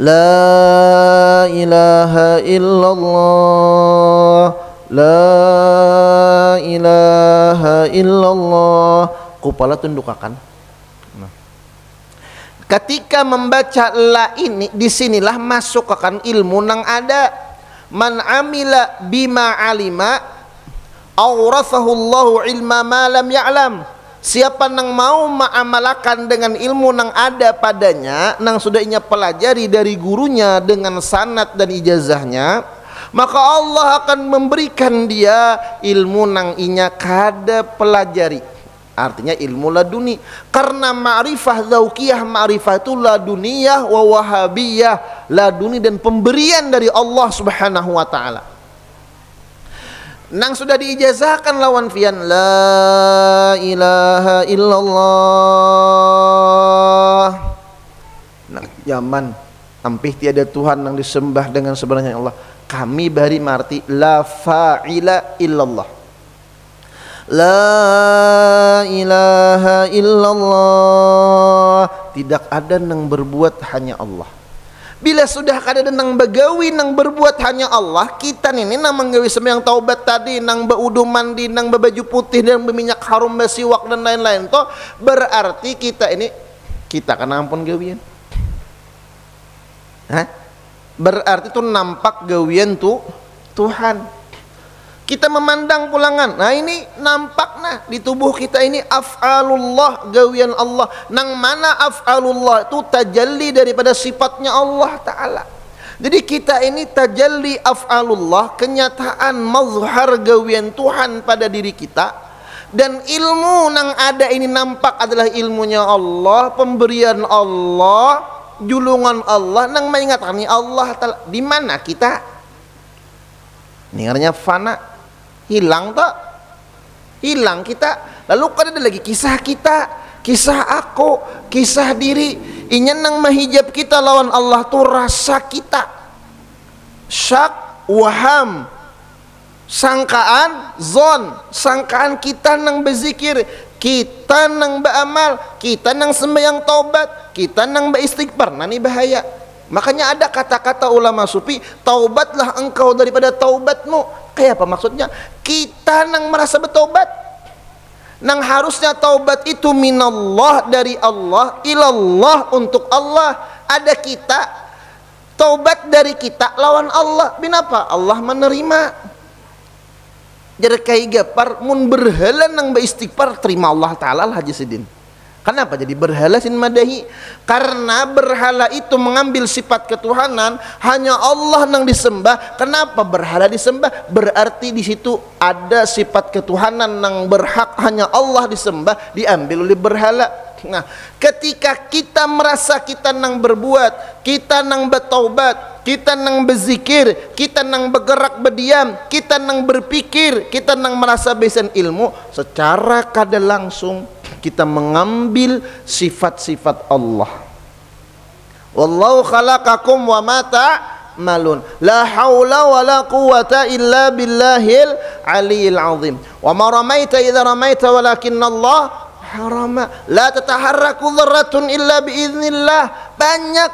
La ilaha illallah, la ilaha illallah. Kepala tundukakan. Nah. Ketika membaca la ini, disinilah masuk akan ilmu nang ada. Man amila bima alima, awrathahullahu ilma ma lam ya'lam. Siapa nang mau mengamalkan dengan ilmu nang ada padanya, nang sudah inya pelajari dari gurunya dengan sanad dan ijazahnya, maka Allah akan memberikan dia ilmu nang inya kada pelajari. Artinya ilmu laduni. Karena ma'rifah zaukiyah, ma'rifah itu laduniyah wa wahabiyah, laduni dan pemberian dari Allah Subhanahu wa taala. Nang sudah diijazahkan lawan fian la ilaha illallah. Nah, zaman ampih tiada Tuhan yang disembah dengan sebenarnya Allah. Kami bari marti la fa'ila illallah. La ilaha illallah. Tidak ada yang berbuat hanya Allah. Bila sudah kada nang bagawi nang berbuat hanya Allah, kita ini nang menggawi sembahyang taubat tadi, nang baudu mandi, nang baju putih dan berminyak harum basiwak dan lain-lain toh, berarti kita ini kita kan ampun gawian. Hah? Berarti itu nampak gawian tuh Tuhan. Kita memandang pulangan. Nah ini nampak nah di tubuh kita ini af'alullah, gawian Allah. Nang mana af'alullah itu tajalli daripada sifatnya Allah Ta'ala. Jadi kita ini tajalli af'alullah, kenyataan mazhar gawian Tuhan pada diri kita. Dan ilmu nang ada ini nampak adalah ilmunya Allah, pemberian Allah, julungan Allah, nang mengingatkan Allah Ta'ala. Di mana kita? Dengarnya fana. Hilang tak? Hilang kita. Lalu kan ada lagi kisah kita, kisah aku, kisah diri. Inya nang mahijab kita lawan Allah tuh rasa kita. Syak, waham, sangkaan, zon. Sangkaan kita nang berzikir, kita nang beramal, kita nang sembahyang taubat, kita nang beristighfar. Nah ini bahaya. Makanya ada kata-kata ulama sufi, taubatlah engkau daripada taubatmu. Kayak apa maksudnya? Kita nang merasa bertaubat, nang harusnya taubat itu minallah, dari Allah, ilallah, untuk Allah. Ada kita taubat dari kita lawan Allah. Binapa? Allah menerima. Jadi kai gapar mun berhala nang beristighfar terima Allah Ta'ala lah Haji Sidin. Kenapa jadi berhala sin madahi? Karena berhala itu mengambil sifat ketuhanan, hanya Allah yang disembah. Kenapa berhala disembah? Berarti di situ ada sifat ketuhanan yang berhak hanya Allah disembah, diambil oleh berhala. Nah, ketika kita merasa kita nang berbuat, kita nang bertaubat, kita nang berzikir, kita nang bergerak berdiam, kita nang berpikir, kita nang merasa besan ilmu, secara kada langsung kita mengambil sifat-sifat Allah. Wallahu khalaqakum wa ma ta'malun. La haula wa la quwwata illa billahil aliyil azim. Wa ma ramaita idza ramaita walakinna Allah harama. La tataharraku dzarratun illa biiznillah. Banyak.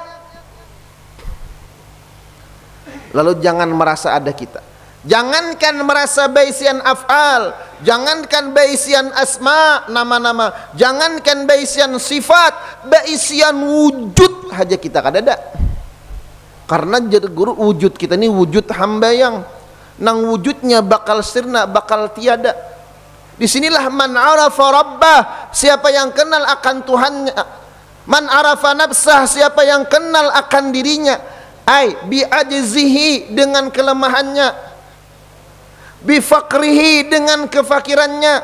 Lalu jangan merasa ada kita. Jangankan merasa baisian af'al, jangankan baisian asma, nama-nama, jangankan baisian sifat, baisian wujud aja kita kada ada. Karena jadi guru wujud kita ini wujud hamba yang nang wujudnya bakal sirna, bakal tiada. Disinilah man arafa rabbah, siapa yang kenal akan Tuhannya. Man arafa nafsah, siapa yang kenal akan dirinya. Ai bi ajzihi, dengan kelemahannya, bifakrihi, dengan kefakirannya,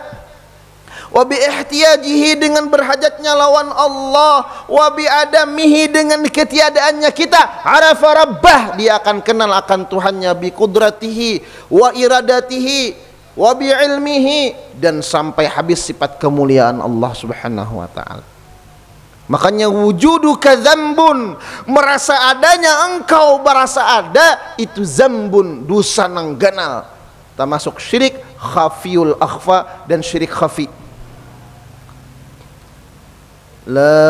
wa bi ihtiyajihi dengan berhajatnya lawan Allah, wa bi adamihi dengan ketiadaannya kita, arafa rabbah dia akan kenal akan Tuhannya, bi qudratihi wa iradatihi wa bi ilmihi, dan sampai habis sifat kemuliaan Allah Subhanahu wa taala. Makanya wujuduka dzambun, merasa adanya engkau merasa ada itu zambun, dosa nang ganal, termasuk syirik khafiyul akhfa dan syirik khafi. La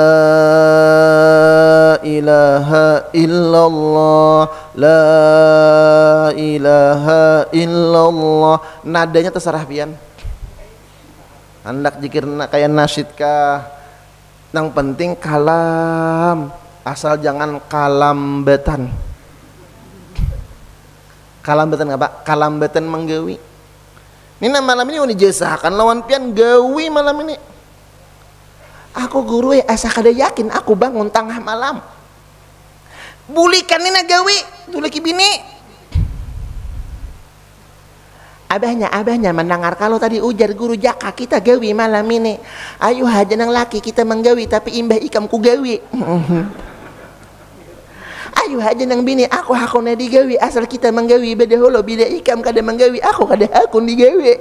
ilaha illallah, la ilaha illallah, nadanya terserah pian, hendak zikir kayak nasyid kah, yang penting kalam, asal jangan kalambetan. Kalambetan apa? Kalambetan menggawi. Ini malam ini dijesakan lawan pian gawi malam ini. Aku guru asa kada yakin aku bangun tengah malam. Bulikan ini gawi, duleki bini. Abahnya mendengar kalau tadi ujar guru jaka kita gawi malam ini. Ayo aja nang laki kita menggawi tapi imbah ikam ku gawi. Ayo aja nang bini aku hakuna digawi asal kita menggawi beda holo beda ikam kada menggawi aku kada hakun digawi.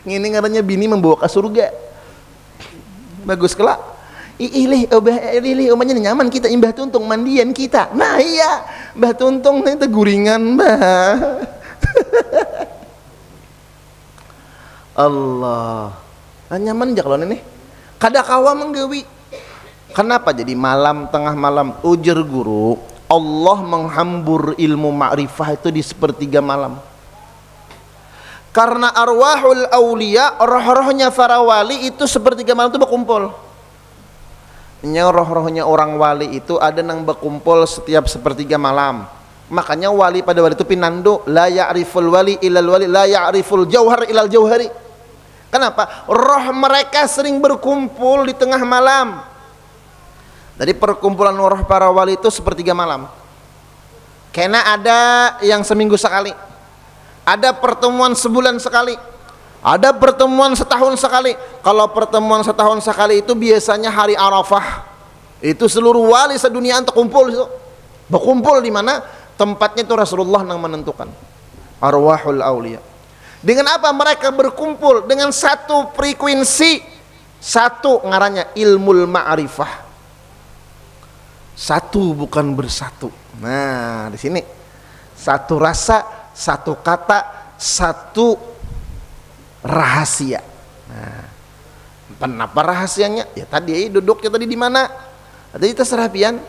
Ini ngarannya bini membawa ke surga. Bagus kelak. Ilih omanya nyaman kita imbah tuntung mandian kita. Nah iya, mbah tuntung itu guringan mbah. Allah nyaman aja kalau ini kada kawa menggawi. Kenapa jadi malam tengah malam? Ujar guru, Allah menghambur ilmu ma'rifah itu di sepertiga malam. Karena arwahul aulia, roh-rohnya para wali itu sepertiga malam itu berkumpul. Roh-rohnya orang wali itu ada yang berkumpul setiap sepertiga malam. Makanya wali pada wali itu pinando, la ya'riful wali ilal wali, la ya'riful jauhar ilal jauhari. Kenapa? Roh mereka sering berkumpul di tengah malam. Dari perkumpulan roh para wali itu sepertiga malam. Karena ada yang seminggu sekali, ada pertemuan sebulan sekali, ada pertemuan setahun sekali. Kalau pertemuan setahun sekali itu biasanya hari Arafah. Itu seluruh wali sedunia terkumpul itu. Berkumpul di mana? Tempatnya itu Rasulullah yang menentukan. Arwahul aulia. Dengan apa mereka berkumpul? Dengan satu frekuensi, satu ngarannya ilmul ma'rifah. Satu bukan bersatu. Nah, di sini satu rasa, satu kata, satu rahasia. Nah, kenapa rahasianya? Ya tadi duduknya tadi di mana? Tadi terserah pian.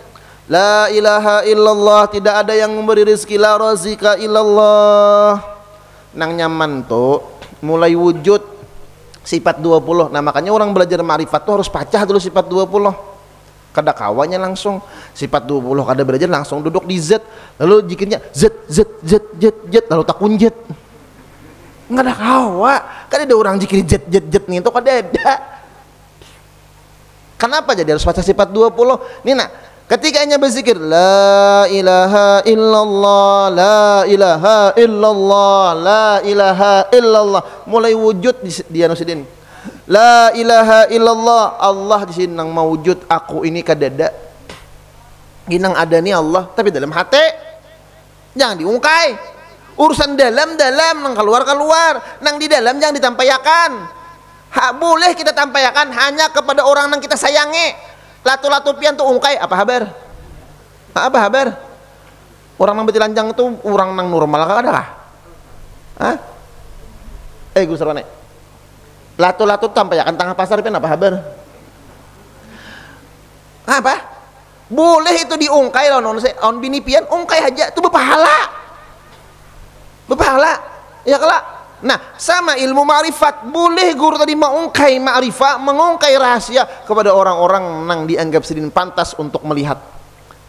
La ilaha illallah, tidak ada yang memberi rezeki, la razika illallah. Nang nyaman tuh mulai wujud sifat 20. Nah makanya orang belajar ma'rifat tuh harus pacah dulu sifat 20. Kada kawanya langsung sifat 20, kada belajar langsung duduk di Z, lalu zikirnya Z lalu takun Z. Nggak ada kawa, kada ada orang zikir Z nih itu kada ada. Kenapa jadi harus baca sifat 20? Nih nah, ketika hanya berzikir la ilaha illallah, la ilaha illallah, la ilaha illallah, mulai wujud di anusidin. La ilaha illallah, Allah di sini nang mawujud, aku ini kadada. Ginang ada nih Allah, tapi dalam hati jangan diungkai. Urusan dalam nang keluar, nang di dalam jangan ditampayakan. Boleh kita tampayakan hanya kepada orang yang kita sayangi. Latu-latu pian tuh ungkai apa habar? Apa habar? Orang nang betilanjang tuh orang nang normal kah ada kah? Hah? Gue serane. Latu-latu tampayakan tengah pasar pian apa habar? Apa? Boleh itu diungkai lawan on bini pian ungkai aja itu berpahala. Berpahala. Ya kelak. Nah, sama ilmu ma'rifat, boleh guru tadi mengungkai ma'rifat, mengungkai rahasia kepada orang-orang yang dianggap sedin pantas untuk melihat,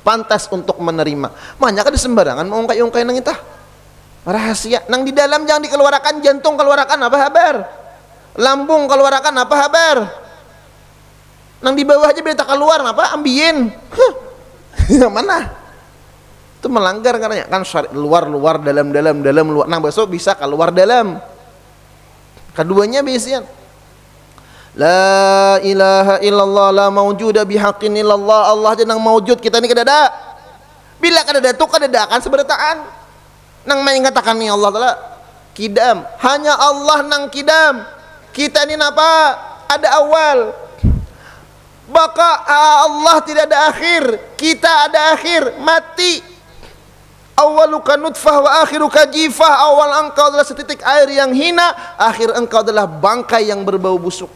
pantas untuk menerima. Makanya kan sembarangan mengungkai-ungkai nang itah rahasia. Nang di dalam jangan dikeluarkan, jantung keluarkan apa habar? Lambung keluarkan apa habar? Nang di bawah aja berita keluar apa? Ambien. Yang mana? Itu melanggar karena kan luar dalam luar. Nah besok bisa keluar dalam, keduanya biasanya La ilaha illallah la mawjuda bihaqqin illallah. Allah aja nang mawjud, kita ini kadada. Bila kadada tu kadada akan seberataan. Nang mengatakan ni Allah Taala kidam, hanya Allah nang kidam. Kita ini napa? Ada awal. Maka Allah tidak ada akhir, kita ada akhir, mati. Awaluka nutfah wa akhiruka jifah. Awal engkau adalah setitik air yang hina, akhir engkau adalah bangkai yang berbau busuk.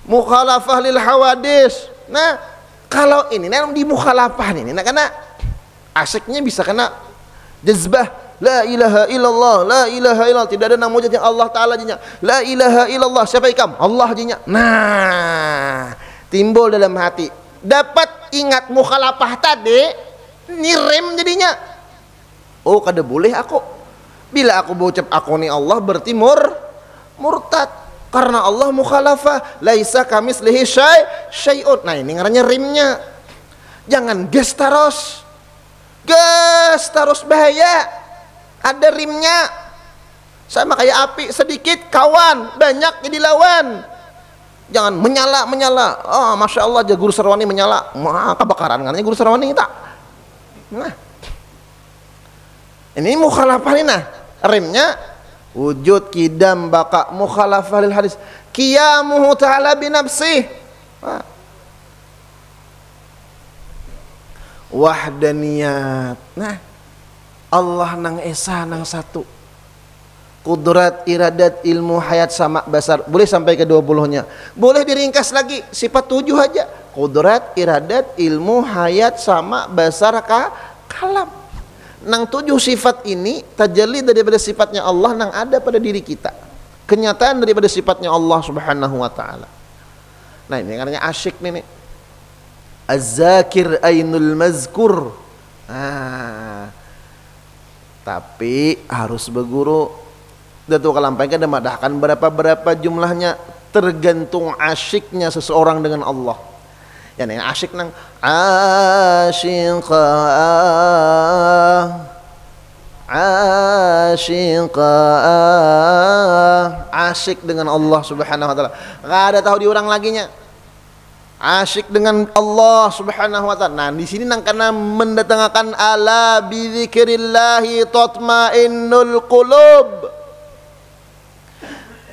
Mukhalafah lil hawadis. Nah, kalau ini nah di mukhalafah ini nah karena asyiknya bisa kena jazbah. La ilaha illallah, la ilaha illallah. Tidak ada nama wujud yang Allah Ta'ala jinya. La ilaha illallah. Siapa ikam? Allah jinya. Nah, timbul dalam hati. Dapat ingat mukhalafah tadi, nirem jadinya. Oh, kada boleh aku. Bila aku berucap aku ni Allah berarti murtad. Karena Allah mukhalafah. Laisa kamislihi syai'un. Nah, ini ngarannya rimnya. Jangan ges terus bahaya. Ada rimnya. Sama kayak api, sedikit kawan, banyak jadi lawan. Jangan menyala. Oh, masya Allah, aja guru sarwani menyala. Kebakaran kan guru sarwani tak. Nah, ini mukhalafah ini nah. Rimnya wujud kidam baka mukhalafah lil hadis. Qiyamuhu ta'ala binafsih. Wahdaniyat. Nah, Allah nang esa nang satu. Kudrat, iradat, ilmu, hayat, sama, basar. Boleh sampai ke 20-nya. Boleh diringkas lagi, sifat 7 aja. Kudrat, iradat, ilmu, hayat, sama, basar, kalam. Nang 7 sifat ini tajalli daripada sifatnya Allah nang ada pada diri kita. Kenyataan daripada sifatnya Allah Subhanahu wa taala. Nah, ini namanya asyik nih. Az-zakir ainul mazkur. Tapi harus berguru. Datuk Kalampang kan madahkan berapa jumlahnya, tergantung asyiknya seseorang dengan Allah. Ya nih asyik nang asyik dengan Allah Subhanahu wa taala. Enggak ada tahu diurang laginya. Asyik dengan Allah Subhanahu wa taala. Nah, di sini nang karena mendatangkan ala bi dzikrillahi tatmainnul qulub.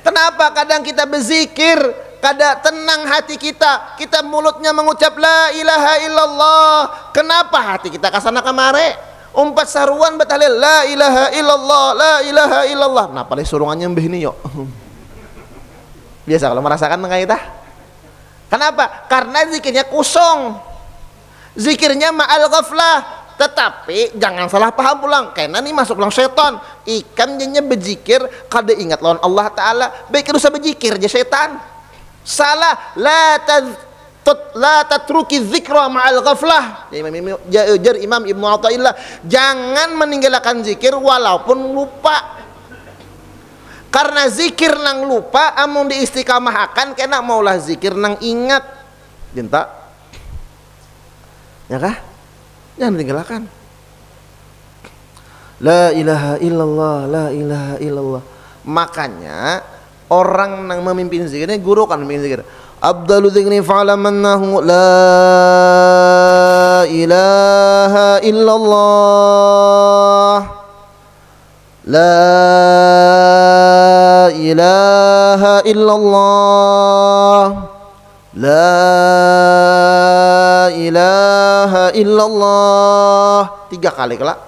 Kenapa kadang kita berzikir, kadang tenang hati kita, kita mulutnya mengucap la ilaha illallah. Kenapa hati kita kasana kamare? Umpat saruan batahlil la ilaha illallah, la ilaha illallah. Nah, paling surungannya begini yuk. Biasa kalau merasakan kayak kita. Kenapa? Karena zikirnya kosong, zikirnya ma'al ghaflah. Tetapi jangan salah paham pulang, karena ini masuk pulang setan. Ikan jadinya berzikir kada ingat lawan Allah Ta'ala, baik usah berzikir aja setan. Salah, la tatruki dzikra ma'al ghaflah. Jar Imam Ibnu Athaillah, jangan meninggalkan zikir walaupun lupa. Karena zikir nang lupa amun diistiqamahakan kena maulah zikir nang ingat. Dinta. Ya kah? Jangan tinggalkan. La ilaha illallah, la ilaha illallah. Makanya orang nang memimpin zikir ini guru kan memimpin zikir. Abdalu dzikri fa'lamannahu la ilaha illallah. La ilaha illallah. La ilaha illallah. 3 kali kelak.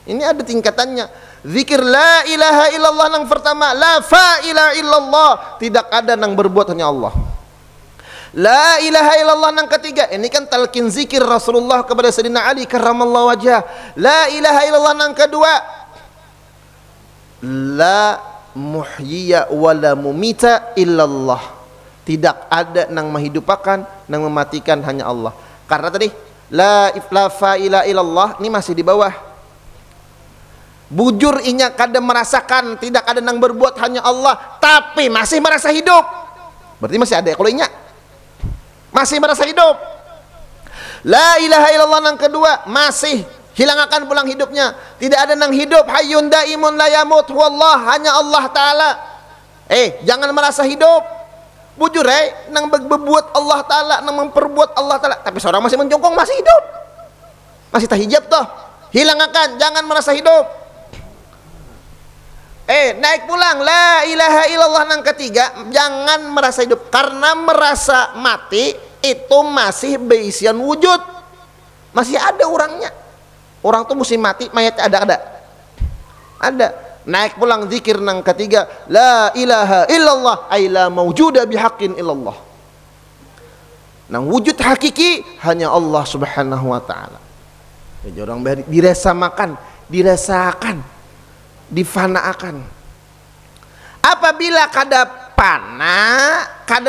Ini ada tingkatannya. Zikir la ilaha illallah yang pertama, la fa'ila illallah, tidak ada yang berbuat hanya Allah. La ilaha illallah yang ketiga, ini kan talqin zikir Rasulullah kepada Sayyidina Ali karramallahu wajhah. La ilaha illallah yang kedua, la muhyiya wala mumita illallah, tidak ada yang menghidupakan yang mematikan hanya Allah. Karena tadi la fa'ila illallah ini masih di bawah. Bujur inya kada merasakan, tidak ada yang berbuat hanya Allah, tapi masih merasa hidup. Berarti masih ada kalau inya masih merasa hidup. La ilaha illallah yang kedua masih hilang akan pulang hidupnya, tidak ada yang hidup, hayyun daimun la yamut, wallah, hanya Allah Ta'ala. Jangan merasa hidup. Bujur nang berbuat Allah Ta'ala, nang memperbuat Allah Ta'ala, tapi seorang masih menjongkong, masih hidup, masih tahijab toh, hilangakan, jangan merasa hidup. Naik pulang, la ilaha illallah nang ketiga, jangan merasa hidup, karena merasa mati itu masih beisian wujud, masih ada orangnya. Orang tuh mesti mati, mayatnya ada. Naik pulang, zikir nang ketiga, la ilaha illallah ay la mawjuda bihaqqin illallah, nang wujud hakiki hanya Allah subhanahu wa ta'ala. Jadi orang dirasakan, difanaakan. Apabila kada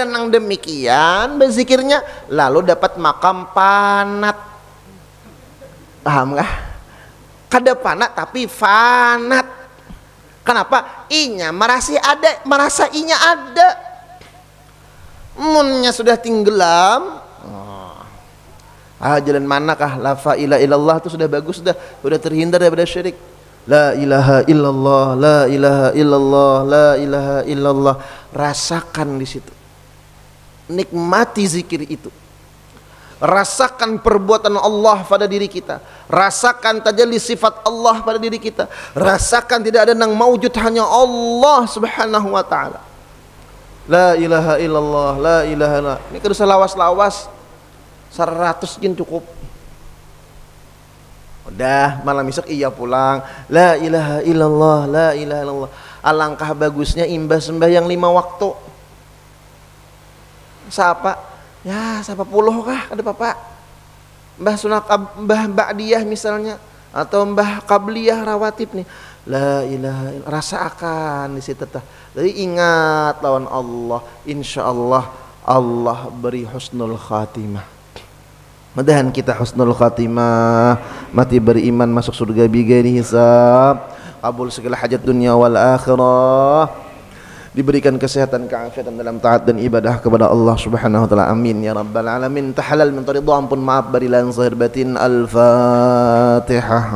nang demikian berzikirnya, lalu dapat makam panat. Paham gak? Kada panat tapi fanat. Kenapa? Inya merasa inya ada. Munnya sudah tenggelam. Jalan manakah la ilaha illallah itu sudah bagus, sudah terhindar daripada syirik. La ilaha illallah, la ilaha illallah, la ilaha illallah. Rasakan di situ. Nikmati zikir itu. Rasakan perbuatan Allah pada diri kita, rasakan tajalli sifat Allah pada diri kita, rasakan tidak ada nang maujud, hanya Allah subhanahu wa ta'ala. La ilaha illallah, la ilaha illallah. Ini kada usah lawas-lawas, 100 jin cukup. Udah malam besok iya pulang, la ilaha illallah, la ilaha illallah. Alangkah bagusnya imbas sembahyang 5 waktu. Siapa? Ya, siapa puluh kah? Ada bapak Mbah Ba'diyah misalnya, atau Mbah Qabliyah rawatib nih. La ilaha illallah, rasakan di situ tah. Jadi ingat lawan Allah, insyaallah Allah beri husnul khatimah. Mudahan kita husnul khatimah, mati beriman, masuk surga bighairi hisab, kabul segala hajat dunia wal akhirah, diberikan kesehatan, keafiatan dalam taat dan ibadah kepada Allah subhanahu wa ta'ala. Amin ya rabbal alamin. Tahalal min ridha, ampun maaf barilan zahir batin. Al-Fatihah.